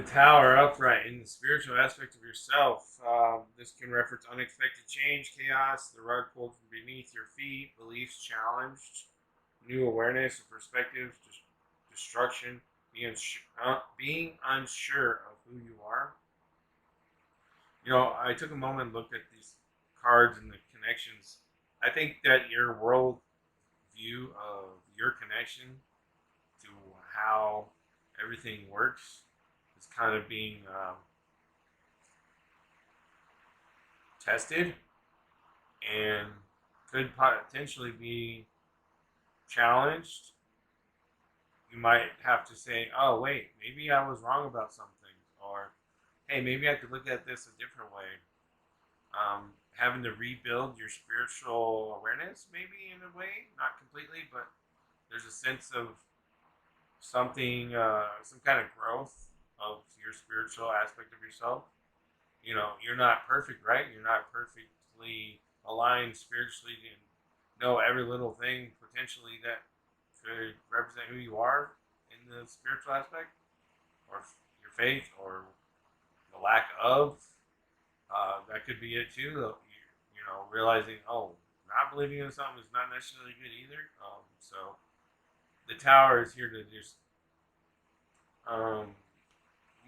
The tower upright in the spiritual aspect of yourself. This can reference unexpected change, chaos, the rug pulled from beneath your feet, beliefs challenged, new awareness and perspectives, destruction, being unsure of who you are. I took a moment and looked at these cards and the connections. I think that your world view of your connection to how everything works is kind of being tested and could potentially be challenged. You might have to say, oh, wait, maybe I was wrong about something, or hey, maybe I could look at this a different way. Having to rebuild your spiritual awareness, maybe in a way, not completely, but there's a sense of something, some kind of growth of your spiritual aspect of yourself. You're not perfect, right? You're not perfectly aligned spiritually and know every little thing potentially that could represent who you are in the spiritual aspect, or your faith, or the lack of. That could be it too. Realizing, oh, not believing in something is not necessarily good either. So the tower is here to just um,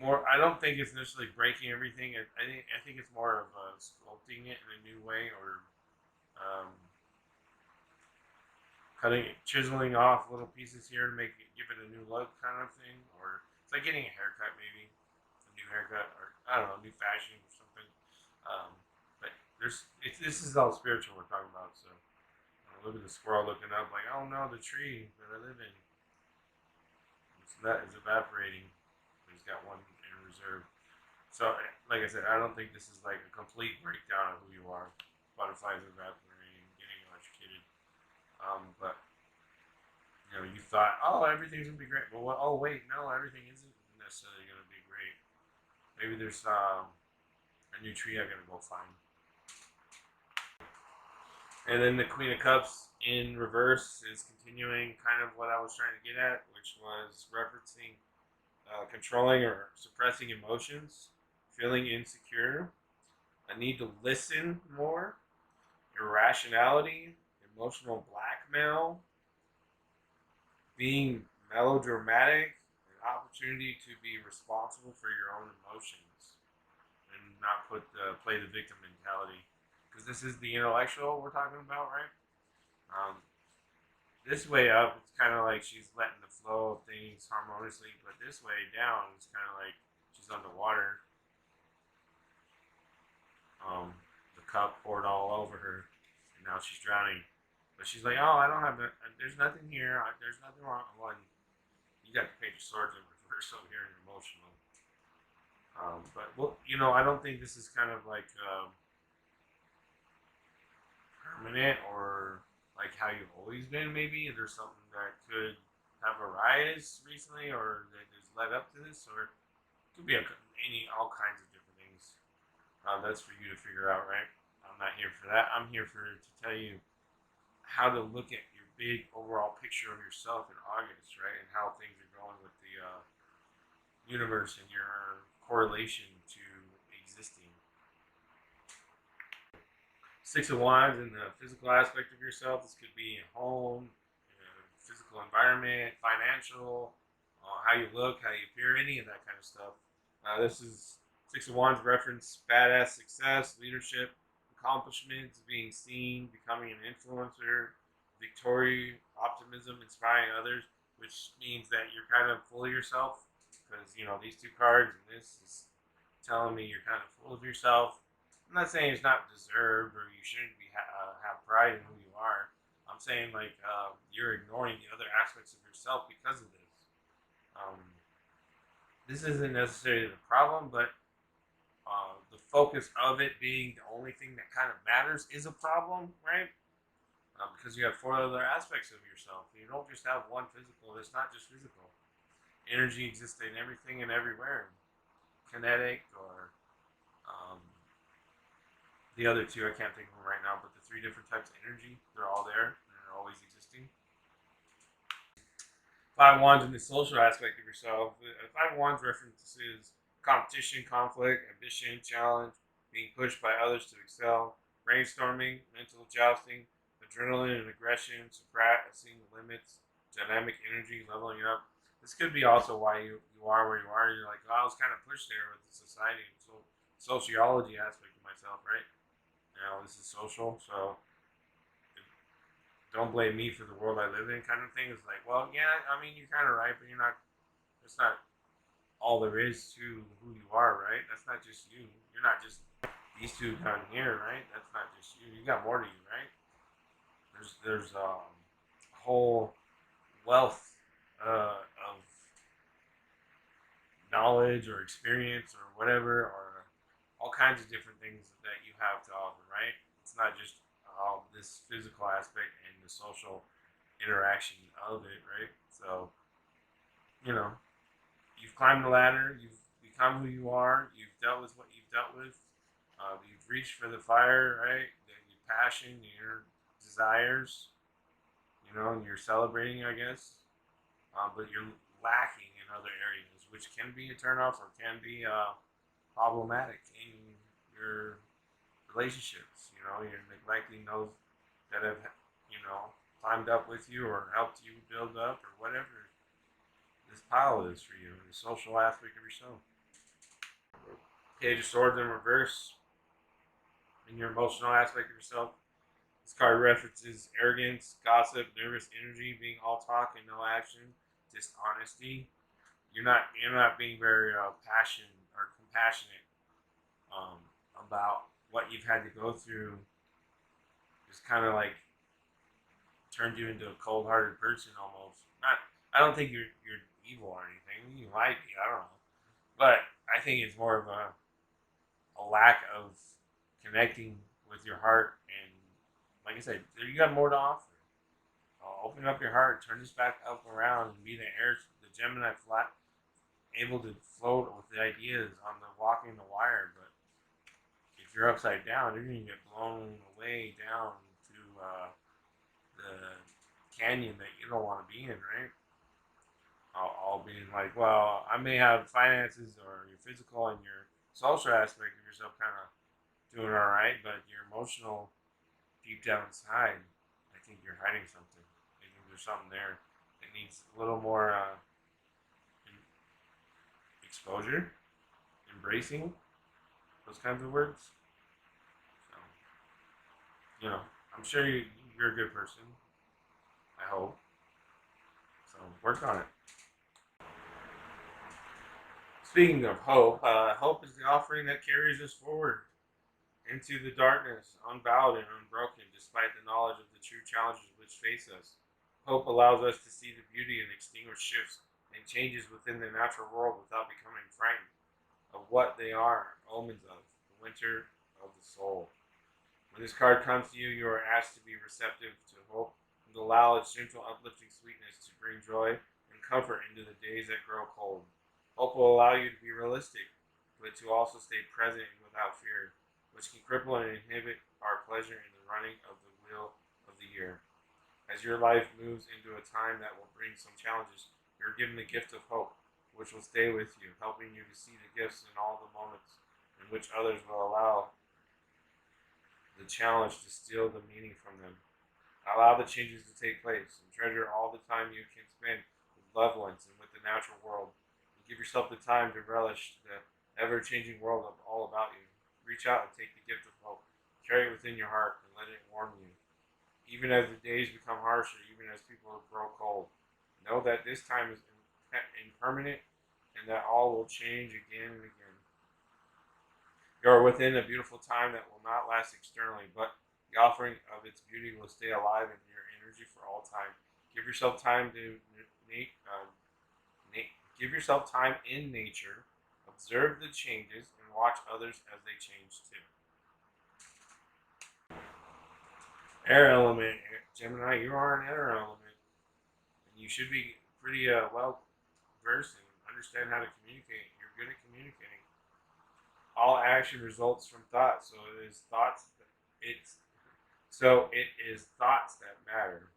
more. I don't think it's necessarily breaking everything. I think it's more of sculpting it in a new way, or um, chiseling off little pieces here to give it a new look, kind of thing. Or it's like getting a haircut, maybe a new haircut, or I don't know, new fashion or something. Um, but this is all spiritual we're talking about. So look at the squirrel looking up, like, oh no, the tree that I live in, that is evaporating. He's got one in reserve. So, like I said, I don't think this is like a complete breakdown of who you are. Butterflies evaporating, getting electrocuted. But you thought, oh, everything's gonna be great. Well, oh wait, no, everything isn't necessarily gonna be great. Maybe there's a new tree I gotta go find. And then the Queen of Cups in reverse is continuing kind of what I was trying to get at, which was referencing controlling or suppressing emotions, feeling insecure, a need to listen more, irrationality, emotional blackmail, being melodramatic, an opportunity to be responsible for your own emotions and not play the victim mentality. Because this is the intellectual we're talking about, right? Um, this way up, it's kind of like she's letting the flow of things harmoniously, but this way down, it's kind of like she's underwater. The cup poured all over her, and now she's drowning. But she's like, oh, I don't have, there's nothing here. There's nothing wrong. Well, you got to paint your swords in reverse over here and you're emotional. But, well, I don't think this is kind of like permanent or like how you've always been, maybe. There's something that could have arise recently or that has led up to this, or it could be all kinds of different things. That's for you to figure out, right? I'm not here for that. I'm here to tell you how to look at your big overall picture of yourself in August, right? And how things are going with the universe and your correlation to existing. Six of Wands in the physical aspect of yourself. This could be a home, physical environment, financial, how you look, how you appear, any of that kind of stuff. This is Six of Wands reference badass success, leadership, accomplishments, being seen, becoming an influencer, victory, optimism, inspiring others, which means that you're kind of full of yourself because these two cards and this is telling me you're kind of full of yourself. I'm not saying it's not deserved or you shouldn't have pride in who you are. I'm saying like you're ignoring the other aspects of yourself because of this. Um, this isn't necessarily the problem, but the focus of it being the only thing that kind of matters is a problem, right? Because you have four other aspects of yourself. You don't just have one physical. It's not just physical. Energy exists in everything and everywhere. Kinetic or the other two, I can't think of them right now, but the three different types of energy, they're all there. And they're always existing. Five Wands in the social aspect of yourself. Five Wands references competition, conflict, ambition, challenge, being pushed by others to excel, brainstorming, mental jousting, adrenaline and aggression, suppressing limits, dynamic energy, leveling up. This could be also why you are where you are. You're like, oh, I was kind of pushed there with the society and sociology aspect of myself, right? This is social, so don't blame me for the world I live in, kind of thing. It's like, well, yeah, I mean, you're kind of right, but you're not. It's not all there is to who you are, right? That's not just you. You're not just these two down here, right? That's not just you. You got more to you, right? There's a whole wealth of knowledge or experience or whatever, or all kinds of different things that you have to offer, right? It's not just this physical aspect and the social interaction of it, right? So, you know, you've climbed the ladder, you've become who you are, you've dealt with what you've dealt with, you've reached for the fire, right? Your passion, your desires, and you're celebrating, I guess, but you're lacking in other areas, which can be a turnoff or can be problematic in your relationships. You're neglecting those that have, climbed up with you or helped you build up or whatever this pile is for you, the social aspect of yourself. Page of Swords in reverse in your emotional aspect of yourself. This card references arrogance, gossip, nervous energy, being all talk and no action, dishonesty. You're not being very passionate or compassionate um, about what you've had to go through. Just kind of like turned you into a cold-hearted person almost. Not, I don't think you're evil or anything. You might be, I don't know, but I think it's more of a lack of connecting with your heart. And like I said, you got more to offer. Open up your heart, turn this back up around, and be the Gemini flat, able to float with the ideas on the walking the wire. But if you're upside down, you're gonna get blown away down to the canyon that you don't want to be in, right? All being like, well, I may have finances or your physical and your social aspect of yourself kind of doing all right, but your emotional deep down inside, I think you're hiding something. I think there's something there that needs a little more exposure, embracing those kinds of words. So, I'm sure you're a good person. I hope. So work on it. Speaking of hope, hope is the offering that carries us forward into the darkness, unbowed and unbroken, despite the knowledge of the true challenges which face us. Hope allows us to see the beauty and extinguish shifts and changes within the natural world without becoming frightened of what they are omens of, the winter of the soul. When this card comes to you, you are asked to be receptive to hope and allow its gentle, uplifting sweetness to bring joy and comfort into the days that grow cold. Hope will allow you to be realistic, but to also stay present and without fear, which can cripple and inhibit our pleasure in the running of the wheel of the year. As your life moves into a time that will bring some challenges, you're given the gift of hope, which will stay with you, helping you to see the gifts in all the moments in which others will allow the challenge to steal the meaning from them. Allow the changes to take place and treasure all the time you can spend with loved ones and with the natural world. And give yourself the time to relish the ever changing world of all about you. Reach out and take the gift of hope. Carry it within your heart and let it warm you. Even as the days become harsher, even as people grow cold, know that this time is impermanent and that all will change again and again. You are within a beautiful time that will not last externally, but the offering of its beauty will stay alive in your energy for all time. Give yourself time to give yourself time in nature. Observe the changes and watch others as they change too. Air element, Gemini, you are an air element, and you should be pretty well versed and understand how to communicate. You're good at communicating. All action results from thought, so it is thoughts. It's so it is thoughts that matter.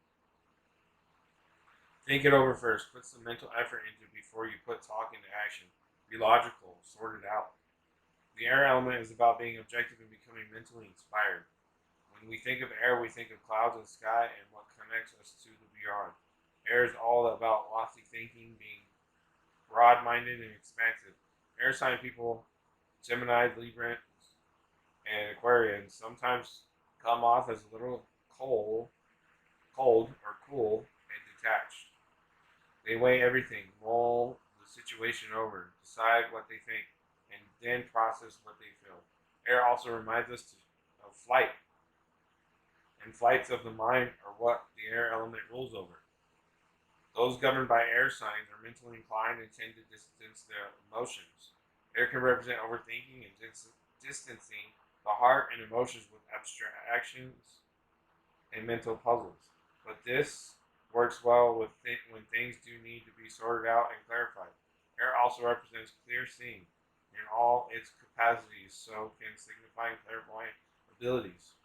Think it over first. Put some mental effort into it before you put talk into action. be logical, sorted out. The air element is about being objective and becoming mentally inspired. When we think of air, we think of clouds and sky and what connects us to the beyond. Air is all about lofty thinking, being broad minded and expansive. Air sign people, Gemini, Libra, and Aquarians, sometimes come off as a little cold or cool and detached. They weigh everything, mull the situation over, decide what they think, and then process what they feel. Air also reminds us of flight, and flights of the mind are what the air element rules over. Those governed by air signs are mentally inclined and tend to distance their emotions. Air can represent overthinking and distancing the heart and emotions with abstractions and mental puzzles. But this works well with when things do need to be sorted out and clarified. Air also represents clear seeing in all its capacities, so can signify clairvoyant abilities,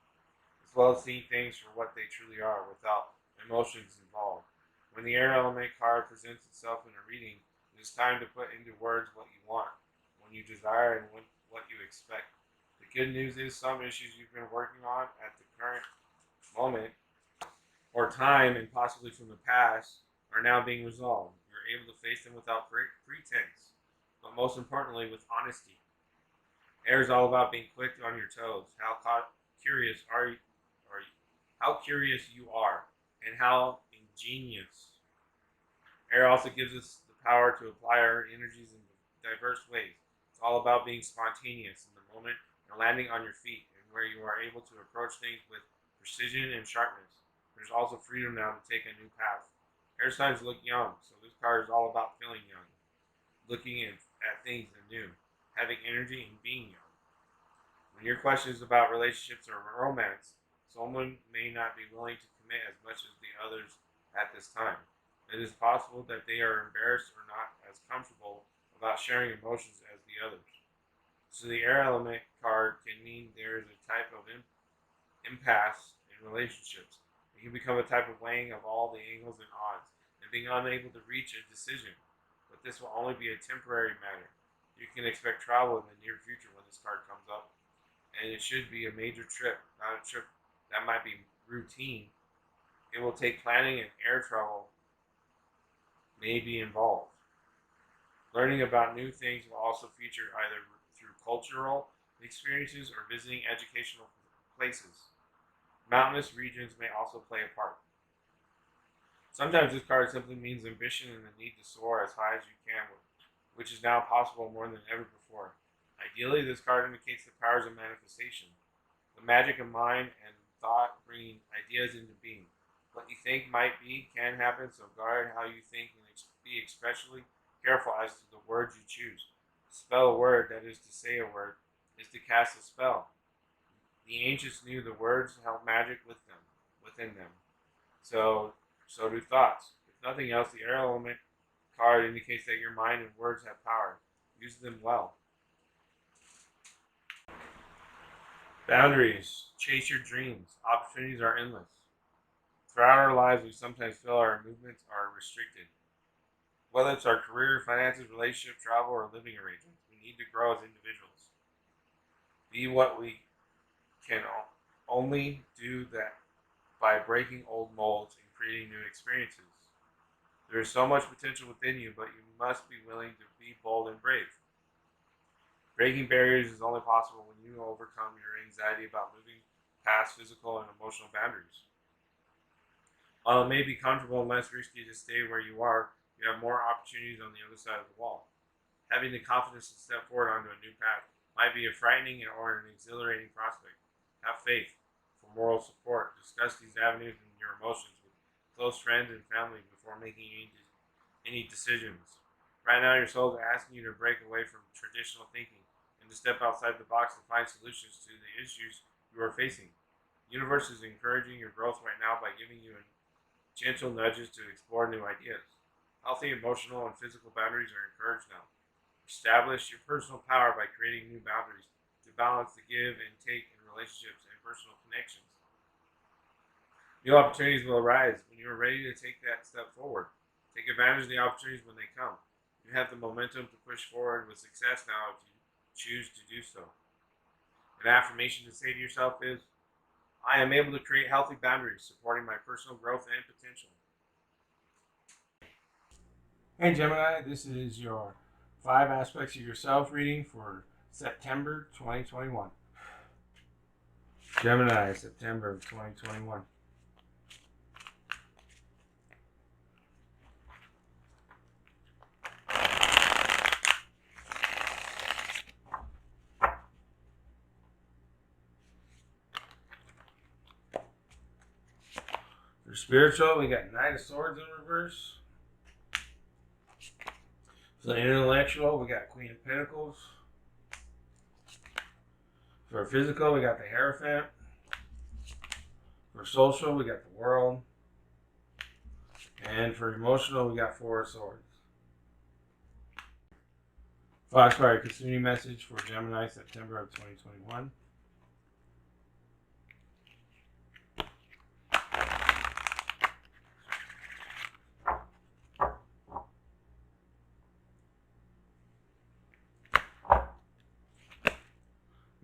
as well as seeing things for what they truly are without emotions involved. When the air element card presents itself in a reading, it is time to put into words what you want, what you desire, and what you expect. The good news is some issues you've been working on at the current moment or time and possibly from the past are now being resolved. You're able to face them without pretense, but most importantly, with honesty. Air is all about being quick on your toes. Curious are you? How curious you are, and how ingenious. Air also gives us the power to apply our energies in diverse ways. It's all about being spontaneous in the moment and landing on your feet, and where you are able to approach things with precision and sharpness. There's also freedom now to take a new path. Air signs look young, so this card is all about feeling young, looking at things anew, having energy, and being young. When your question is about relationships or romance, someone may not be willing to commit as much as the others at this time. It is possible that they are embarrassed or not as comfortable about sharing emotions as the others. So the air element card can mean there is a type of impasse in relationships. It can become a type of weighing of all the angles and odds and being unable to reach a decision. But this will only be a temporary matter. You can expect travel in the near future when this card comes up, and it should be a major trip, not a trip that might be routine. It will take planning, and air travel may be involved. Learning about new things will also feature either through cultural experiences or visiting educational places. Mountainous regions may also play a part. Sometimes this card simply means ambition and the need to soar as high as you can, which is now possible more than ever before. Ideally, this card indicates the powers of manifestation, the magic of mind and thought bringing ideas into being. What you think might be can happen, so guard how you think and be especially careful as to the words you choose. To spell a word, that is to say a word, is to cast a spell. The ancients knew the words held magic within them. So do thoughts. If nothing else, the air element card indicates that your mind and words have power. Use them well. Boundaries. Chase your dreams. Opportunities are endless. Throughout our lives, we sometimes feel our movements are restricted. Whether it's our career, finances, relationship, travel, or living arrangements, we need to grow as individuals. Be what we can only do that by breaking old molds and creating new experiences. There is so much potential within you, but you must be willing to be bold and brave. Breaking barriers is only possible when you overcome your anxiety about moving past physical and emotional boundaries. While it may be comfortable and less risky to stay where you are, you have more opportunities on the other side of the wall. Having the confidence to step forward onto a new path might be a frightening or an exhilarating prospect. Have faith for moral support. Discuss these avenues and your emotions with close friends and family before making any decisions. Right now, your soul is asking you to break away from traditional thinking and to step outside the box to find solutions to the issues you are facing. The universe is encouraging your growth right now by giving you gentle nudges to explore new ideas. Healthy emotional and physical boundaries are encouraged now. Establish your personal power by creating new boundaries to balance the give and take in relationships and personal connections. New opportunities will arise when you are ready to take that step forward. Take advantage of the opportunities when they come. You have the momentum to push forward with success now if you choose to do so. An affirmation to say to yourself is, I am able to create healthy boundaries supporting my personal growth and potential. Hey Gemini, this is your 5 Aspects of Yourself reading for September 2021. Gemini, September of 2021. For spiritual, we got Knight of Swords in reverse. For the intellectual, we got Queen of Pentacles. For physical, we got the Hierophant. For social, we got the World. And for emotional, we got Four of Swords. Foxfire Kasuni message for Gemini, September of 2021.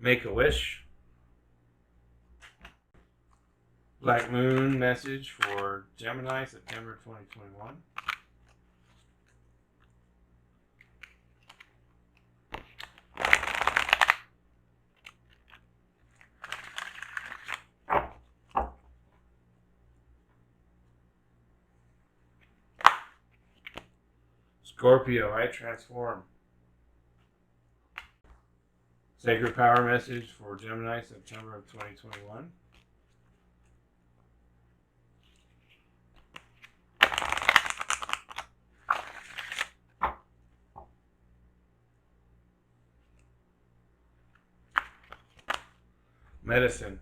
Make a Wish. Black Moon message for Gemini, September 2021. Scorpio, I Transform. Sacred Power message for Gemini, September of 2021. Medicine.